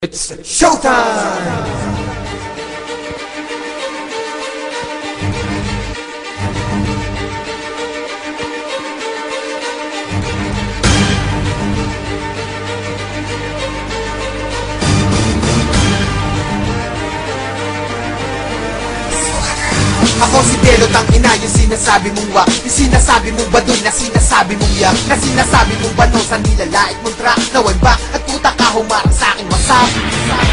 It's showtime! Ako si Delo, tangina yung sinasabi mong wa. Yung sinasabi mong baduy na sinasabi mong yak. Na sinasabi mong bano sa nilalait mong track. Naway ba at puta ka humarang sa'king wasap.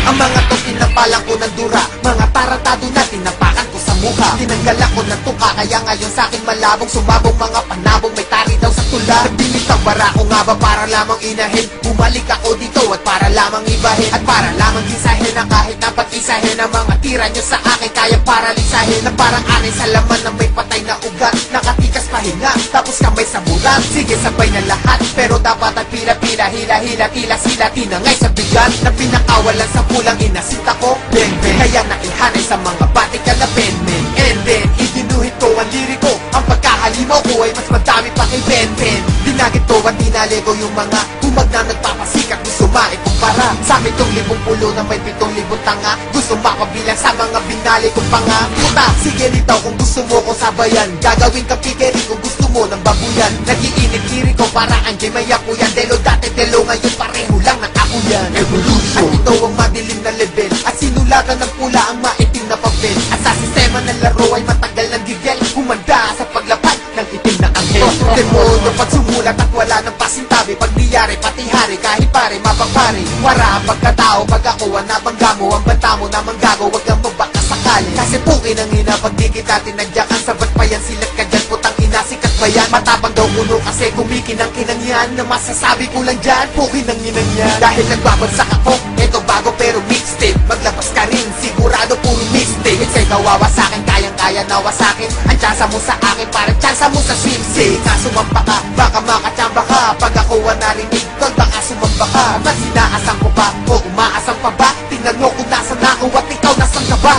Ang mga to pinapalang ko ng dura. Mga taratado na tinapakan ko sa mukha. Tinanggal ako ng tuka kaya ngayon sa'king malabong sumabong mga panabong may tari daw sa tula. Nagdilitang bara ko nga ba para lamang inahin. Bumalik ako dito at para lamang ibahin. At para lamang gisahin na kahit na pag-isahin ang mga tira nyo sa akin kayang paralisahin. Na parang anay sa laman na may patay na ugat. Nakatikas pahinga, tapos kamay sa bulat. Sige sabay na lahat, pero dapat at pila-pila. Hila-hila, tila sila, tinangay sa bigat. Na pinakawalan sa pulang inasit ako. Ben-ben, kaya nakihanay sa mga batik ka na penmen. And then, idinuhit ko ang liriko. Ang pagkahalimaw ko ay mas madami pa kay Ben-Ben. Dinagit ko at dinalego yung mga humag na nagpapasikat. Gusto maikumpara sa amin tong 10,000 na may 7,000 tanga. Gusto makabilang sa mga binali kong panga. Puta, sige litaw kung gusto mo ko sabayan. Gagawin kang pikeri kung gusto mo ng babuyan. Nagiinit kiri ko para anjay may akuyan. Delo dati, delo ngayon pareho lang ng ako yan. Evolution. At ito ang madilim na level. At sinulatan ng pula ang maitim na papel. At sa sistema ng laro ay matagal ng gigel. Humanda sa paglapad ng itim na anghel. Demonyo pag sumulat at wala ng pasintabi. Pag niyari pati hari kahit pare mapagpari. Wara ang pagkatao pag ako ang nabangga mo. Ang banta mo namang gago wag kang magbaka sakali. Kasi pukin ang ina pag di kita tinadyakan. Sabat pa yan silat ka dyan putang ina sikat pa yan. Matapang daw kuno kasi kumikinang kinang yan. Na masasabi ko lang dyan pukin ang inang yan. Dahil nagbabagsak ako eto bago pero mixtape. Maglabas ka rin sigurado puro mistake. Ika'y kawawa sa'kin kayang-kaya nawa sa'kin. Ang tsansa mo sa akin parang tsansa mo sa swimsay. Kasumamba ka baka makachamba ka. Pag ako ang narinig tol baka sumamba ka. Mas inaasam ko ba o umaasam pa ba? Tingnan mo kung nasan ako at ikaw nasan ka ba?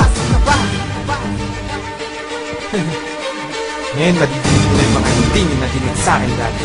Ngayon, madidinig ko na yung mga hindi nyo nakinig sa'kin dati.